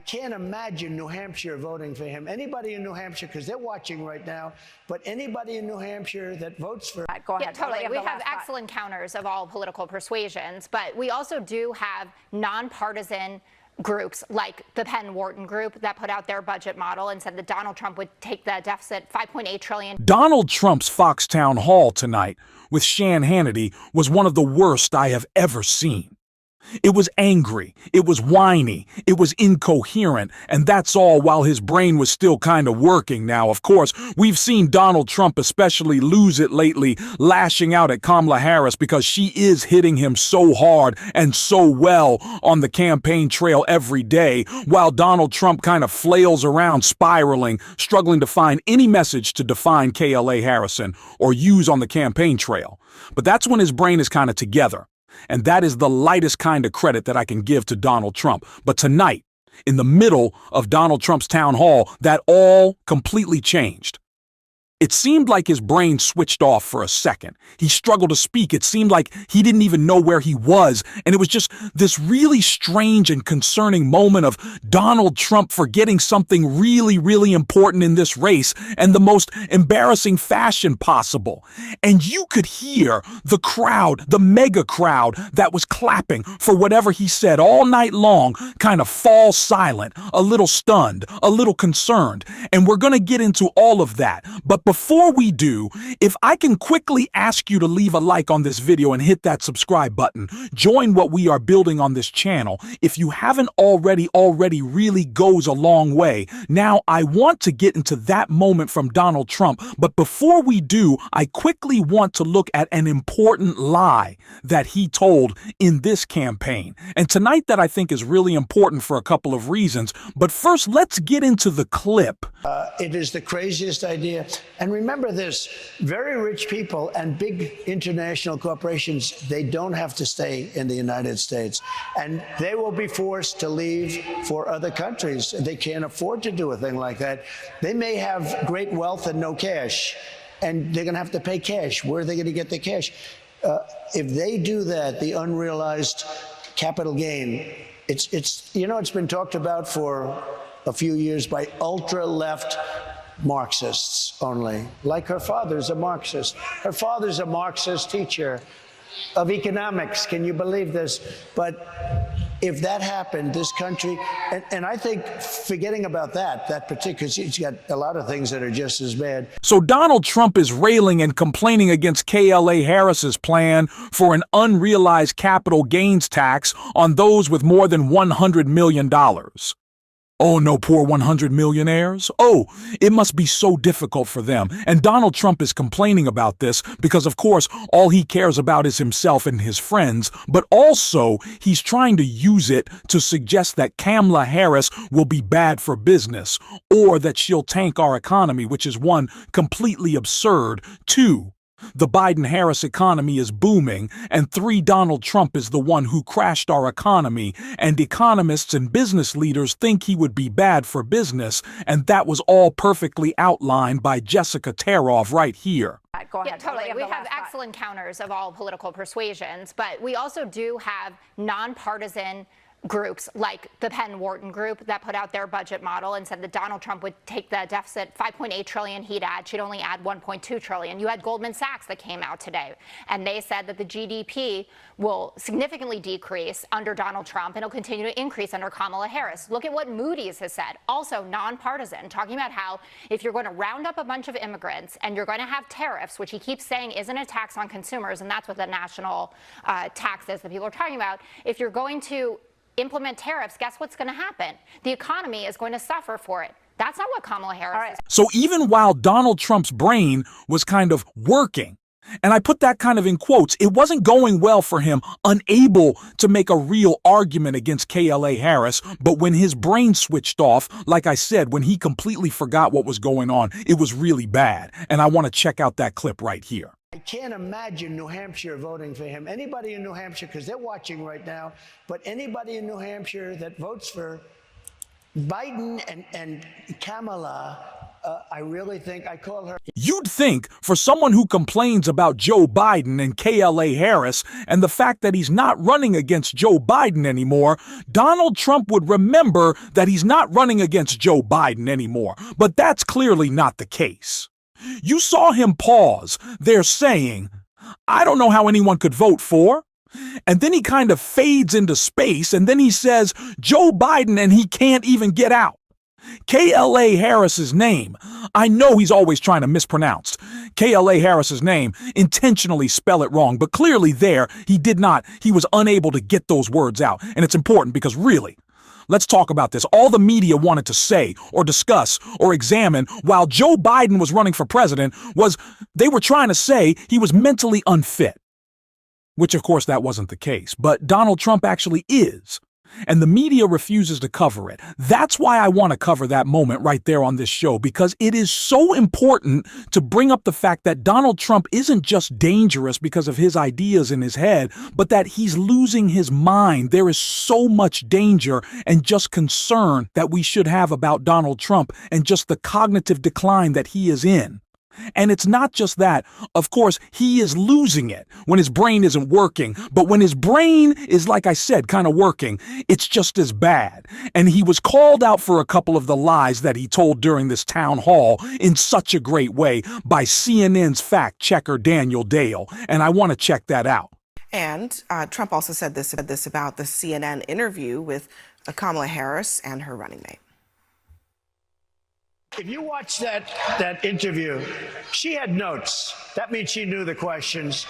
can't imagine New Hampshire voting for him. Anybody in New Hampshire, because they're watching right now, but anybody in New Hampshire that votes for... Go ahead. Yeah, totally. We have excellent counters of all political persuasions, but we also do have nonpartisan groups like the Penn-Wharton group that put out their budget model and said that Donald Trump would take the deficit $5.8 trillion. Donald Trump's Fox Town Hall tonight with Shan Hannity was one of the worst I have ever seen. It was angry, it was whiny, it was incoherent, and that's all while his brain was still kind of working. Now, of course, we've seen Donald Trump especially lose it lately, lashing out at Kamala Harris because she is hitting him so hard and so well on the campaign trail every day, while Donald Trump kind of flails around spiraling, struggling to find any message to define KLA Harrison or use on the campaign trail. But that's when his brain is kind of together. And that is the lightest kind of credit that I can give to Donald Trump. But tonight, in the middle of Donald Trump's town hall, that all completely changed. It seemed like his brain switched off for a second. He struggled to speak. It seemed like he didn't even know where he was. And it was just this really strange and concerning moment of Donald Trump forgetting something really, really important in this race and the most embarrassing fashion possible. And you could hear the crowd, the mega crowd that was clapping for whatever he said all night long, kind of fall silent, a little stunned, a little concerned. And we're going to get into all of that. But before we do, if I can quickly ask you to leave a like on this video and hit that subscribe button, join what we are building on this channel. If you haven't already really goes a long way. Now, I want to get into that moment from Donald Trump, but before we do, I quickly want to look at an important lie that he told in this campaign. And tonight that I think is really important for a couple of reasons. But first, let's get into the clip. It is the craziest idea. And remember this, very rich people and big international corporations, they don't have to stay in the United States. And they will be forced to leave for other countries. They can't afford to do a thing like that. They may have great wealth and no cash, and they're going to have to pay cash. Where are they going to get the cash? If they do that, the unrealized capital gain, it's been talked about for a few years by ultra-left Marxists only, like her father's a Marxist. Her father's a Marxist teacher of economics. Can you believe this? But if that happened, this country, and I think forgetting about that particular, because it's got a lot of things that are just as bad. So Donald Trump is railing and complaining against KLA Harris's plan for an unrealized capital gains tax on those with more than $100 million. Oh, no poor 100 millionaires? Oh, it must be so difficult for them. And Donald Trump is complaining about this because, of course, all he cares about is himself and his friends, but also he's trying to use it to suggest that Kamala Harris will be bad for business or that she'll tank our economy, which is one, completely absurd, two, the Biden-Harris economy is booming, and three, Donald Trump is the one who crashed our economy, and economists and business leaders think he would be bad for business, and that was all perfectly outlined by Jessica Teroff right here. Go ahead. Yeah, totally. We have excellent counters of all political persuasions, but we also do have nonpartisan groups like the Penn-Wharton group that put out their budget model and said that Donald Trump would take the deficit $5.8 trillion she'd only add $1.2 trillion. You had Goldman Sachs that came out today, and they said that the GDP will significantly decrease under Donald Trump and it'll continue to increase under Kamala Harris. Look at what Moody's has said, also nonpartisan, talking about how if you're going to round up a bunch of immigrants and you're going to have tariffs, which he keeps saying isn't a tax on consumers, and that's what the national tax is that people are talking about, if you're going to implement tariffs, guess what's going to happen? The economy is going to suffer for it. That's not what Kamala Harris is. So even while Donald Trump's brain was kind of working, and I put that kind of in quotes, it wasn't going well for him, unable to make a real argument against KLA Harris. But when his brain switched off, like I said, when he completely forgot what was going on, it was really bad. And I want to check out that clip right here. I can't imagine New Hampshire voting for him. Anybody in New Hampshire, because they're watching right now, but anybody in New Hampshire that votes for Biden and Kamala, I really think I call her. You'd think for someone who complains about Joe Biden and KLA Harris and the fact that he's not running against Joe Biden anymore, Donald Trump would remember that he's not running against Joe Biden anymore. But that's clearly not the case. You saw him pause there saying, I don't know how anyone could vote for. And then he kind of fades into space, and then he says, Joe Biden, and he can't even get out. KLA Harris's name, I know he's always trying to mispronounce KLA Harris's name, intentionally spell it wrong, but clearly there he was unable to get those words out. And it's important because really, let's talk about this. All the media wanted to say or discuss or examine while Joe Biden was running for president was they were trying to say he was mentally unfit. Which, of course, that wasn't the case. But Donald Trump actually is. And the media refuses to cover it. That's why I want to cover that moment right there on this show, because it is so important to bring up the fact that Donald Trump isn't just dangerous because of his ideas in his head, but that he's losing his mind. There is so much danger and just concern that we should have about Donald Trump and just the cognitive decline that he is in. And it's not just that. Of course, he is losing it when his brain isn't working. But when his brain is, like I said, kind of working, it's just as bad. And he was called out for a couple of the lies that he told during this town hall in such a great way by CNN's fact checker Daniel Dale. And I want to check that out. And Trump also said this about the CNN interview with Kamala Harris and her running mate. If you watch that interview, she had notes. That means she knew the questions,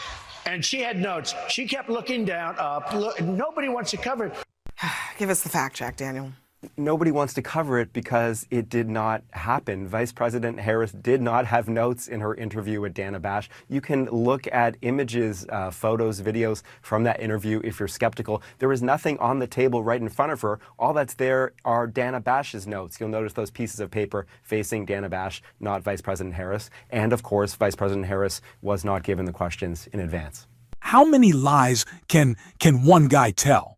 and she had notes. She kept looking down, up. Nobody wants to cover it. Give us the fact check, Daniel. Nobody wants to cover it because it did not happen. Vice President Harris did not have notes in her interview with Dana Bash. You can look at images, photos, videos from that interview if you're skeptical. There was nothing on the table right in front of her. All that's there are Dana Bash's notes. You'll notice those pieces of paper facing Dana Bash, not Vice President Harris. And of course, Vice President Harris was not given the questions in advance. How many lies can one guy tell?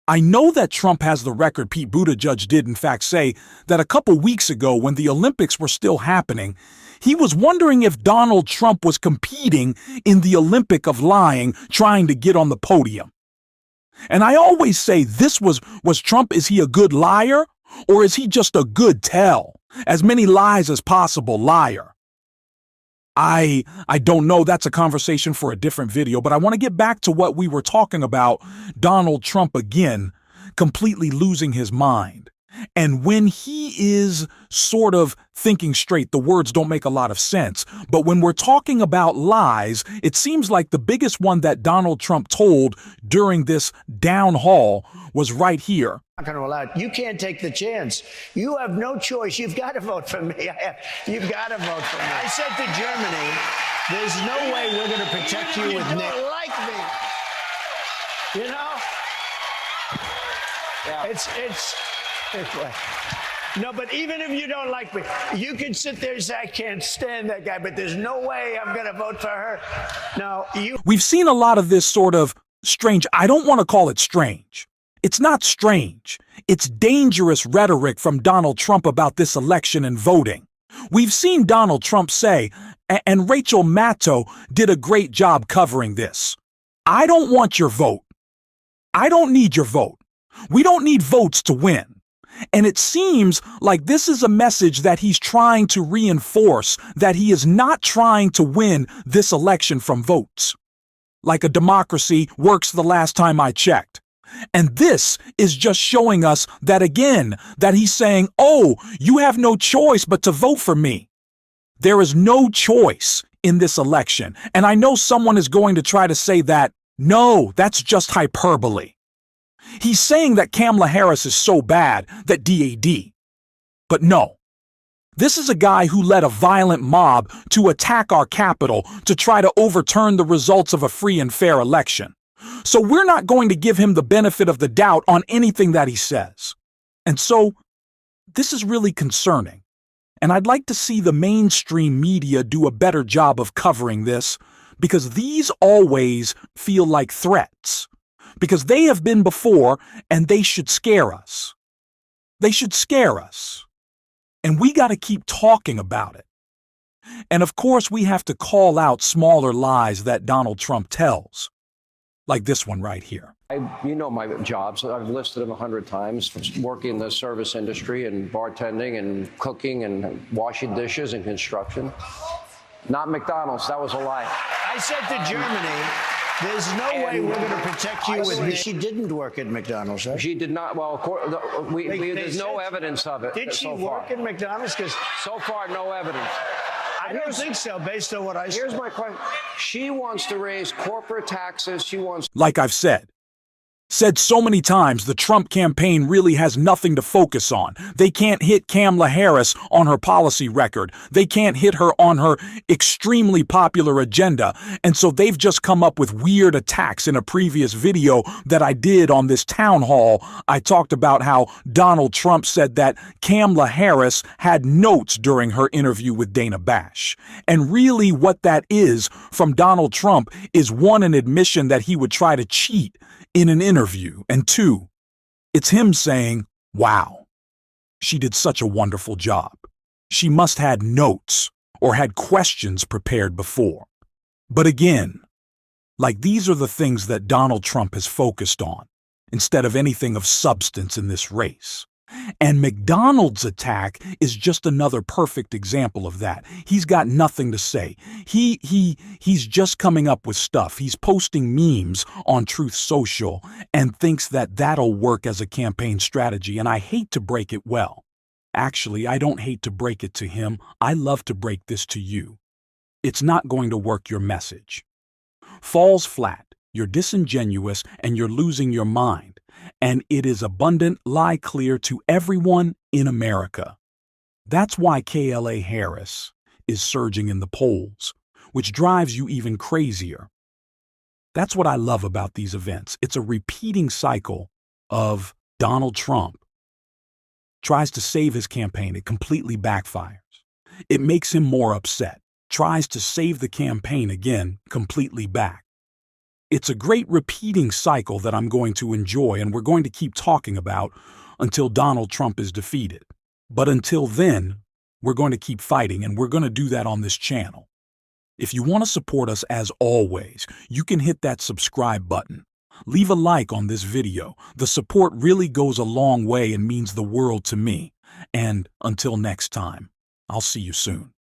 I know that Trump has the record. Pete Buttigieg did, in fact, say that a couple weeks ago when the Olympics were still happening, he was wondering if Donald Trump was competing in the Olympic of lying, trying to get on the podium. And I always say this was Trump, is he a good liar or is he just a good tell? As many lies as possible liar. I don't know. That's a conversation for a different video, but I want to get back to what we were talking about. Donald Trump again, completely losing his mind. And when he is sort of thinking straight, the words don't make a lot of sense. But when we're talking about lies, it seems like the biggest one that Donald Trump told during this down hall was right here. I'm not going to allow it. You can't take the chance. You have no choice. You've got to vote for me. You've got to vote for me. I said to Germany, there's no way we're going to protect you with Nick. You don't like me. You know? Yeah. It's no, but even if you don't like me, you can sit there and say, I can't stand that guy, but there's no way I'm going to vote for her. No, We've seen a lot of this sort of strange, I don't want to call it strange. It's not strange. It's dangerous rhetoric from Donald Trump about this election and voting. We've seen Donald Trump say, and Rachel Maddow did a great job covering this, I don't want your vote. I don't need your vote. We don't need votes to win. And it seems like this is a message that he's trying to reinforce, that he is not trying to win this election from votes. Like a democracy works the last time I checked. And this is just showing us that again, that he's saying, oh, you have no choice but to vote for me. There is no choice in this election. And I know someone is going to try to say that, no, that's just hyperbole. He's saying that Kamala Harris is so bad that DAD. But no. This is a guy who led a violent mob to attack our Capitol to try to overturn the results of a free and fair election. So we're not going to give him the benefit of the doubt on anything that he says. And so this is really concerning. And I'd like to see the mainstream media do a better job of covering this, because these always feel like threats. Because they have been before, and they should scare us. They should scare us. And we got to keep talking about it. And of course, we have to call out smaller lies that Donald Trump tells, like this one right here. You know my jobs. I've listed them 100 times, working in the service industry and bartending and cooking and washing dishes and construction. Not McDonald's. That was a lie. I said to Germany, there's no way we're going to protect you with me. She didn't work at McDonald's, right? She did not. Well, there's no evidence of it. Did she work at McDonald's? Because so far, no evidence. I don't think so, based on what I said. Here's my question. She wants to raise corporate taxes. She wants... Like I've said so many times, the Trump campaign really has nothing to focus on. They can't hit Kamala Harris on her policy record. They can't hit her on her extremely popular agenda. And so they've just come up with weird attacks. In a previous video that I did on this town hall, I talked about how Donald Trump said that Kamala Harris had notes during her interview with Dana Bash. And really what that is from Donald Trump is, one, an admission that he would try to cheat in an interview, and two, it's him saying, wow, she did such a wonderful job. She must had notes or had questions prepared before. But again, like, these are the things that Donald Trump has focused on instead of anything of substance in this race. And McDonald's attack is just another perfect example of that. He's got nothing to say. He's just coming up with stuff. He's posting memes on Truth Social and thinks that that'll work as a campaign strategy. And I hate to break it well. Actually, I don't hate to break it to him. I love to break this to you. It's not going to work your message. Falls flat. You're disingenuous and you're losing your mind. And it is abundant, lie clear to everyone in America. That's why Kamala Harris is surging in the polls, which drives you even crazier. That's what I love about these events. It's a repeating cycle of Donald Trump tries to save his campaign. It completely backfires. It makes him more upset. Tries to save the campaign again, completely back. It's a great repeating cycle that I'm going to enjoy and we're going to keep talking about until Donald Trump is defeated. But until then, we're going to keep fighting, and we're going to do that on this channel. If you want to support us, as always, you can hit that subscribe button. Leave a like on this video. The support really goes a long way and means the world to me. And until next time, I'll see you soon.